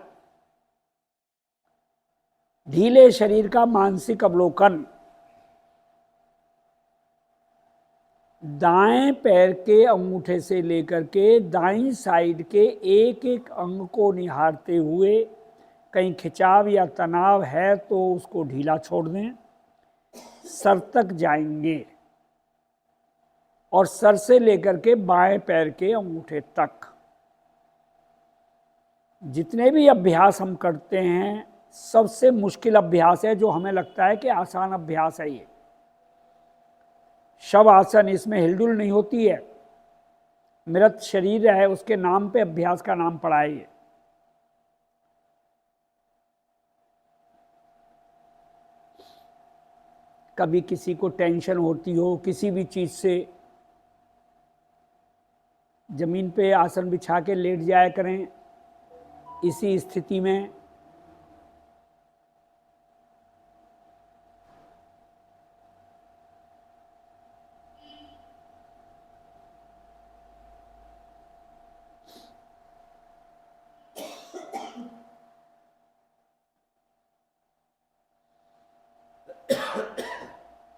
ढीले शरीर का मानसिक अवलोकन। दाएं पैर के अंगूठे से लेकर के दाईं साइड के एक एक अंग को निहारते हुए, कहीं खिंचाव या तनाव है तो उसको ढीला छोड़ दें। सर तक जाएंगे और सर से लेकर के बाएं पैर के अंगूठे तक। जितने भी अभ्यास हम करते हैं, सबसे मुश्किल अभ्यास है, जो हमें लगता है कि आसान अभ्यास है ये शव आसन। इसमें हिलडुल नहीं होती है, मृत शरीर है उसके नाम पे अभ्यास का नाम पड़ा है ये। कभी किसी को टेंशन होती हो किसी भी चीज से, जमीन पे आसन बिछा के लेट जाया करें। इसी स्थिति में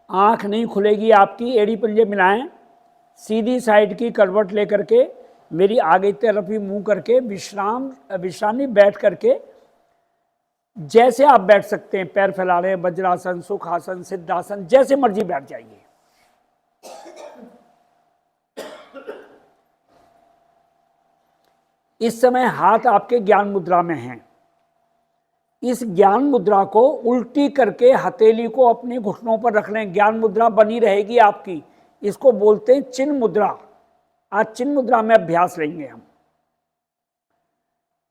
आंख नहीं खुलेगी आपकी, एड़ी पंजे मिलाएं, सीधी साइड की करवट लेकर के मेरी आगे तरफ ही मुंह करके विश्रामी बैठ करके, जैसे आप बैठ सकते हैं, पैर फैला रहे हैं, वज्रासन, सुखासन, सिद्धासन, जैसे मर्जी बैठ जाइए। इस समय हाथ आपके ज्ञान मुद्रा में हैं। इस ज्ञान मुद्रा को उल्टी करके हथेली को अपने घुटनों पर रख लें, ज्ञान मुद्रा बनी रहेगी आपकी। इसको बोलते हैं चिन्ह मुद्रा। आज चिन्ह मुद्रा में अभ्यास लेंगे हम।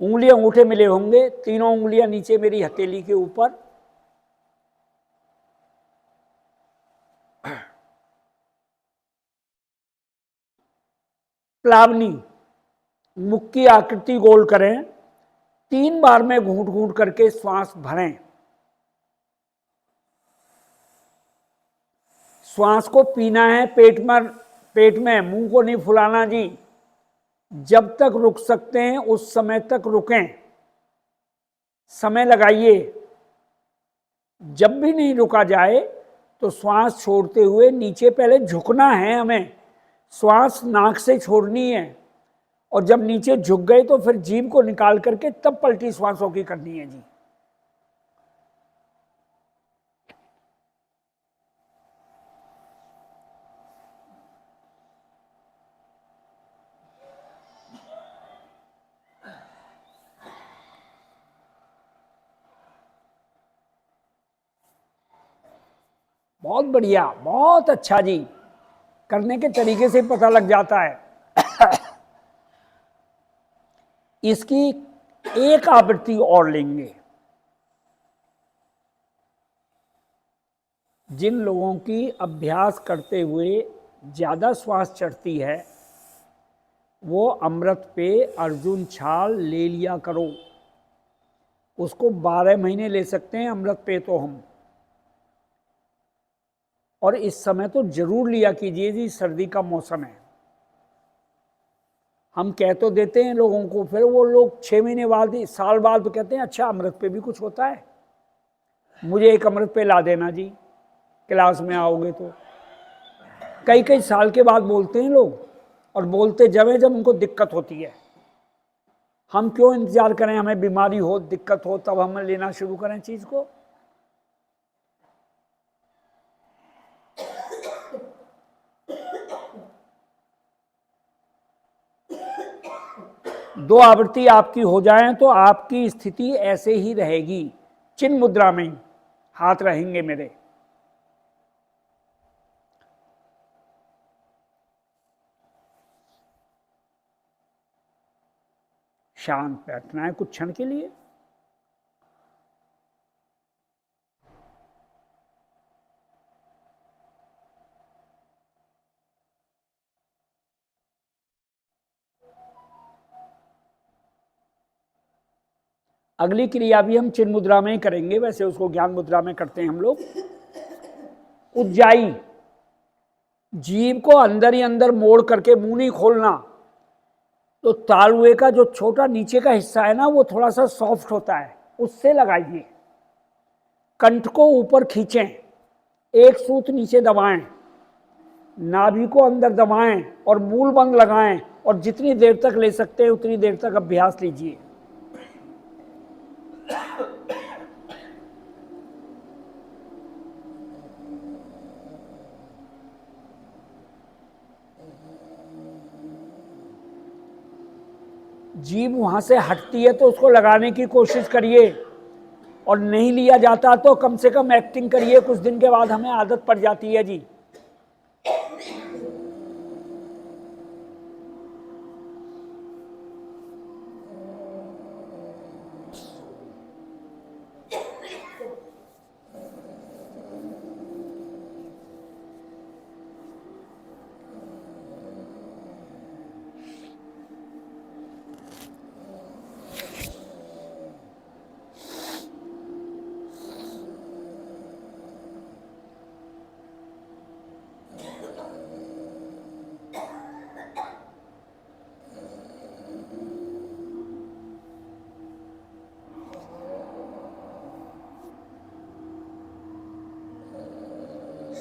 उंगलियां अंगूठे मिले होंगे, तीनों उंगलियां नीचे मेरी हथेली के ऊपर, प्लावनी मुख की आकृति गोल करें। 3 बार में घूंट घूंट करके श्वास भरें। श्वास को पीना है पेट में, मुंह को नहीं फुलाना जी। जब तक रुक सकते हैं उस समय तक रुकें, समय लगाइए। जब भी नहीं रुका जाए तो श्वास छोड़ते हुए नीचे पहले झुकना है हमें, श्वास नाक से छोड़नी है, और जब नीचे झुक गए तो फिर जीभ को निकाल करके तब पलटी श्वासों की करनी है जी। बहुत बढ़िया, बहुत अच्छा जी। करने के तरीके से पता लग जाता है। इसकी एक आवृत्ति और लेंगे। जिन लोगों की अभ्यास करते हुए ज़्यादा श्वास चढ़ती है, वो अमृत पे अर्जुन छाल ले लिया करो। उसको 12 महीने ले सकते हैं अमृत पे तो हम। और इस समय तो जरूर लिया कीजिए जी, सर्दी का मौसम है। हम कह तो देते हैं लोगों को, फिर वो लोग 6 महीने बाद, साल बाद कहते हैं अच्छा अमृत पे भी कुछ होता है, मुझे एक अमृत पे ला देना जी, क्लास में आओगे तो। कई कई साल के बाद बोलते हैं लोग, और बोलते जब उनको दिक्कत होती है। हम क्यों इंतजार करें, हमें बीमारी हो, दिक्कत हो, तब हम लेना शुरू करें चीज को। दो आवृत्ति आपकी हो जाए तो आपकी स्थिति ऐसे ही रहेगी, चिन्ह मुद्रा में ही हाथ रहेंगे मेरे। शांत बैठना है कुछ क्षण के लिए। अगली क्रिया भी हम चिन्ह मुद्रा में ही करेंगे, वैसे उसको ज्ञान मुद्रा में करते हैं हम लोग। उज्जाई, जीभ को अंदर ही अंदर मोड़ करके मुंह नहीं खोलना। तो तालुए का जो छोटा नीचे का हिस्सा है ना, वो थोड़ा सा सॉफ्ट होता है, उससे लगाइए। कंठ को ऊपर खींचें, एक सूत नीचे दबाएं, नाभि को अंदर दबाएं और मूल बंद लगाएं, और जितनी देर तक ले सकते हैं उतनी देर तक अभ्यास लीजिए। जीभ वहां से हटती है तो उसको लगाने की कोशिश करिए, और नहीं लिया जाता तो कम से कम एक्टिंग करिए, कुछ दिन के बाद हमें आदत पड़ जाती है जी।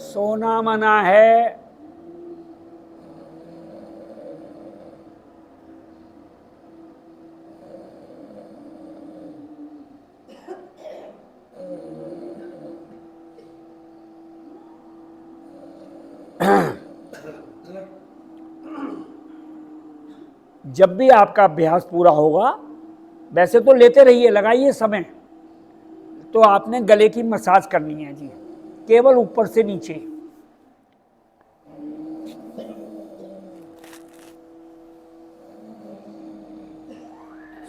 सोना मना है, जब भी आपका अभ्यास पूरा होगा, वैसे तो लेते रहिए, लगाइए समय, तो आपने गले की मसाज करनी है जी, केवल ऊपर से नीचे।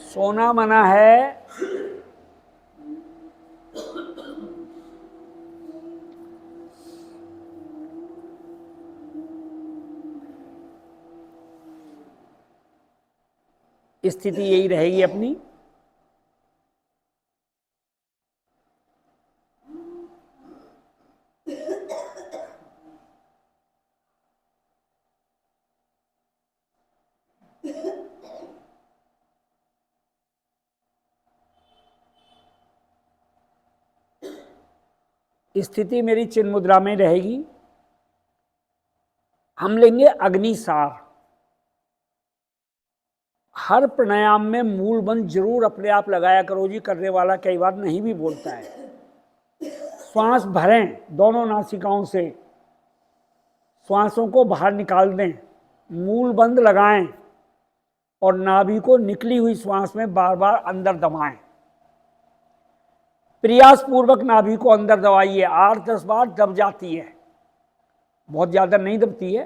सोना मना है, स्थिति यही रहेगी अपनी। स्थिति मेरी चिन्ह मुद्रा में रहेगी। हम लेंगे अग्निसार। हर प्राणायाम में मूल बंद जरूर अपने आप लगाया करो जी, करने वाला कई बार नहीं भी बोलता है। श्वास भरें दोनों नासिकाओं से, श्वासों को बाहर निकाल दें, मूल बंद लगाएं और नाभि को निकली हुई श्वास में बार बार अंदर दबाएं। प्रयास पूर्वक नाभि को अंदर दबाइए, 8-10 बार दब जाती है, बहुत ज्यादा नहीं दबती है,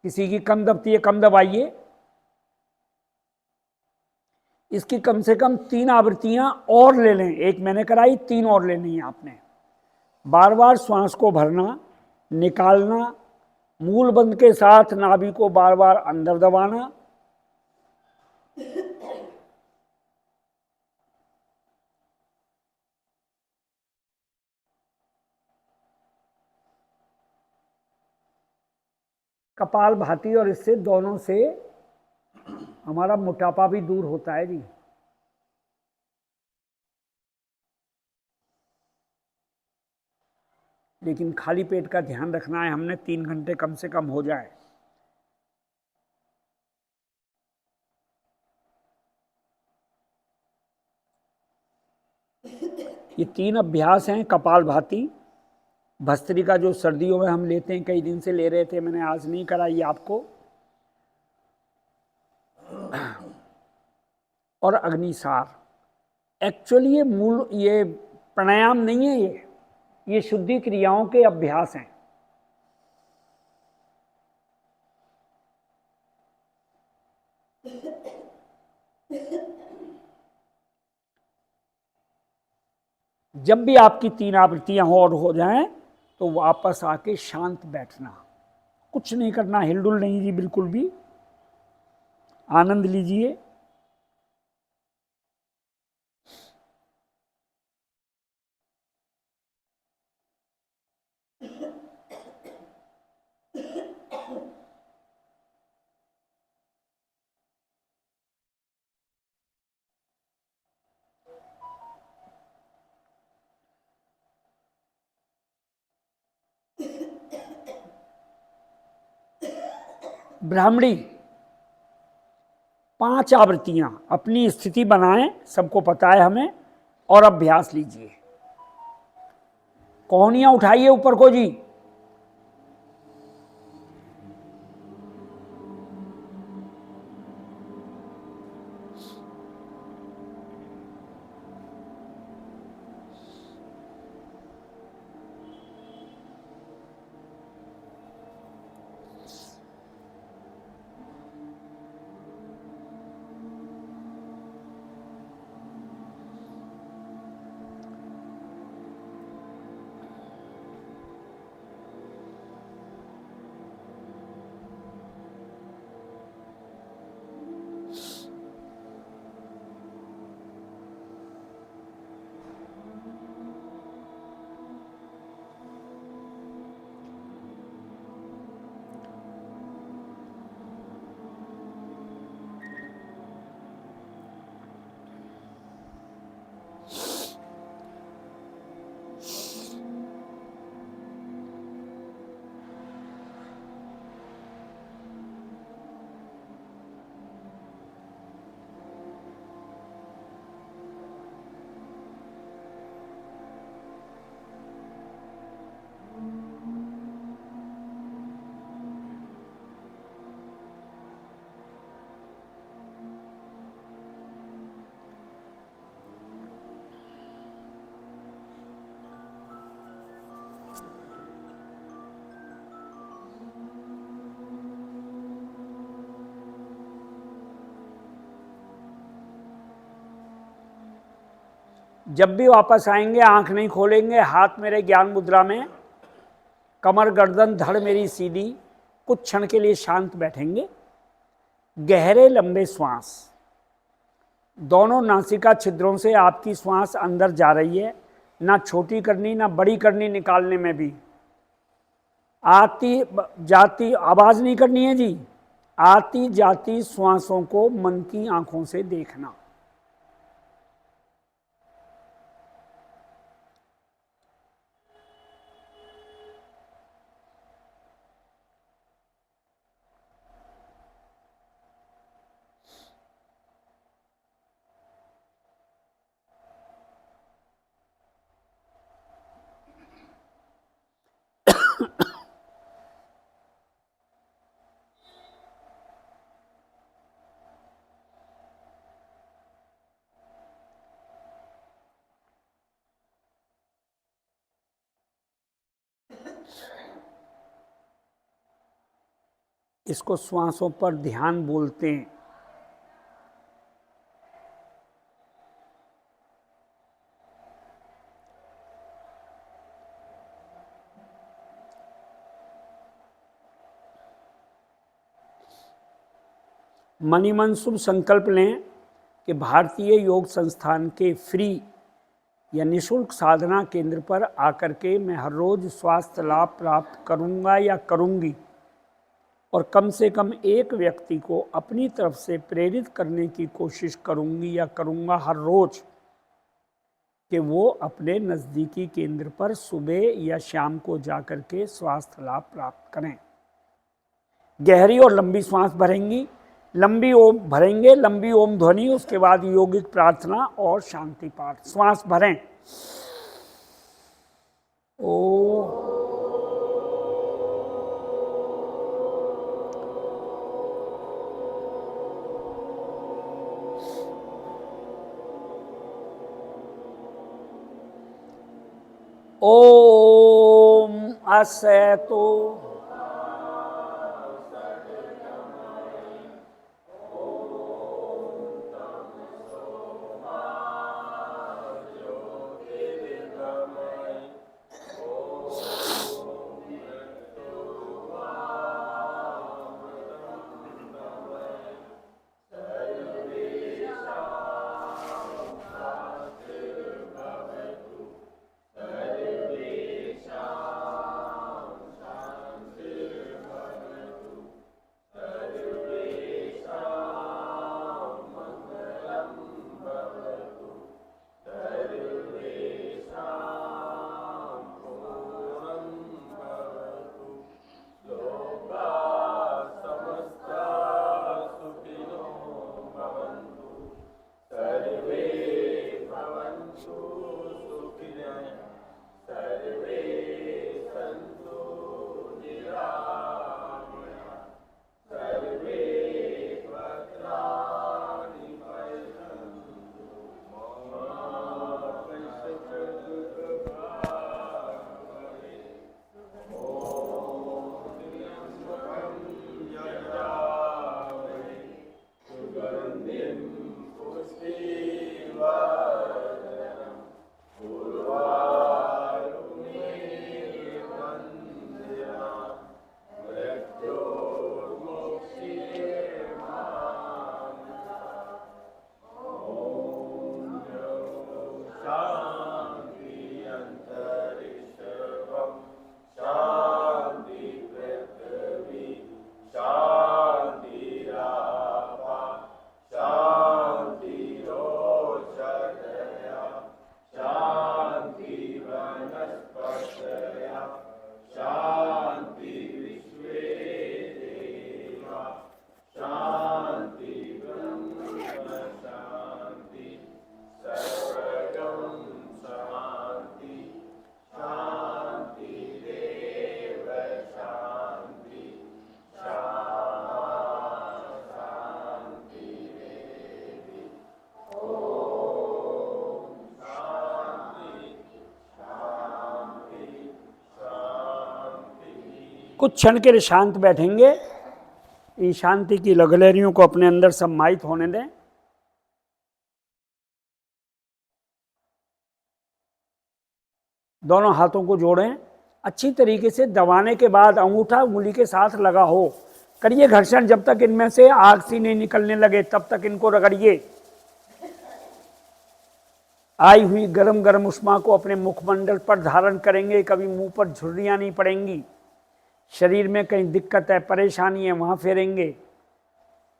किसी की कम दबती है, कम दबाइए। इसकी कम से कम 3 आवृत्तियां और ले लें, एक मैंने कराई, 3 और लेनी है आपने। बार बार श्वास को भरना, निकालना, मूल बंद के साथ नाभि को बार बार अंदर दबाना। कपाल भाती, और इससे दोनों से हमारा मोटापा भी दूर होता है जी। लेकिन खाली पेट का ध्यान रखना है हमने, 3 घंटे कम से कम हो जाए। ये 3 अभ्यास हैं कपाल भाती, भस्त्रिका जो सर्दियों में हम लेते हैं, कई दिन से ले रहे थे, मैंने आज नहीं कराई आपको, और अग्निसार। एक्चुअली ये प्राणायाम नहीं है, ये शुद्धि क्रियाओं के अभ्यास हैं। जब भी आपकी 3 आवृत्तियां और हो जाएं तो वापस आके शांत बैठना, कुछ नहीं करना, हिलडुल नहीं जी, बिल्कुल भी। आनंद लीजिए। ब्राह्मणी 5 आवृत्तियां अपनी स्थिति बनाएं, सबको पता है हमें, और अभ्यास लीजिए। कोहनियां उठाइए ऊपर को जी। जब भी वापस आएंगे आंख नहीं खोलेंगे, हाथ मेरे ज्ञान मुद्रा में, कमर गर्दन धड़ मेरी सीधी, कुछ क्षण के लिए शांत बैठेंगे। गहरे लंबे श्वास, दोनों नासिका छिद्रों से आपकी श्वास अंदर जा रही है, ना छोटी करनी ना बड़ी करनी, निकालने में भी आती जाती आवाज नहीं करनी है जी। आती जाती श्वासों को मन की आंखों से देखना। इसको श्वासों पर ध्यान बोलते हैं। मन ही मन शुभ संकल्प लें कि भारतीय योग संस्थान के फ्री या निःशुल्क साधना केंद्र पर आकर के मैं हर रोज स्वास्थ्य लाभ प्राप्त करूंगा या करूंगी, और कम से कम एक व्यक्ति को अपनी तरफ से प्रेरित करने की कोशिश करूंगी या करूंगा हर रोज कि वो अपने नज़दीकी केंद्र पर सुबह या शाम को जाकर के स्वास्थ्य लाभ प्राप्त करें। गहरी और लंबी सांस भरेंगी, लंबी ओम भरेंगे, लंबी ओम ध्वनि, उसके बाद यौगिक प्रार्थना और शांति पाठ। श्वास भरें। ओ ओम असैतो कुछ क्षण के लिए शांत बैठेंगे। इन शांति की लहरियों को अपने अंदर समाहित होने दें। दोनों हाथों को जोड़ें। अच्छी तरीके से दबाने के बाद अंगूठा उंगली के साथ लगा हो। करिए घर्षण, जब तक इनमें से आग सी नहीं निकलने लगे तब तक इनको रगड़िए। आई हुई गरम गरम उष्मा को अपने मुखमंडल पर धारण करेंगे। कभी मुंह पर झुर्रियां नहीं पड़ेंगी। शरीर में कहीं दिक्कत है, परेशानी है, वहां फेरेंगे।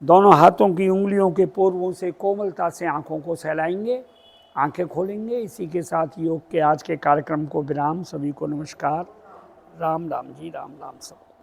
दोनों हाथों की उंगलियों के पोरवों से कोमलता से आंखों को सहलाएंगे, आंखें खोलेंगे। इसी के साथ योग के आज के कार्यक्रम को विराम। सभी को नमस्कार। राम राम जी, राम राम सबको।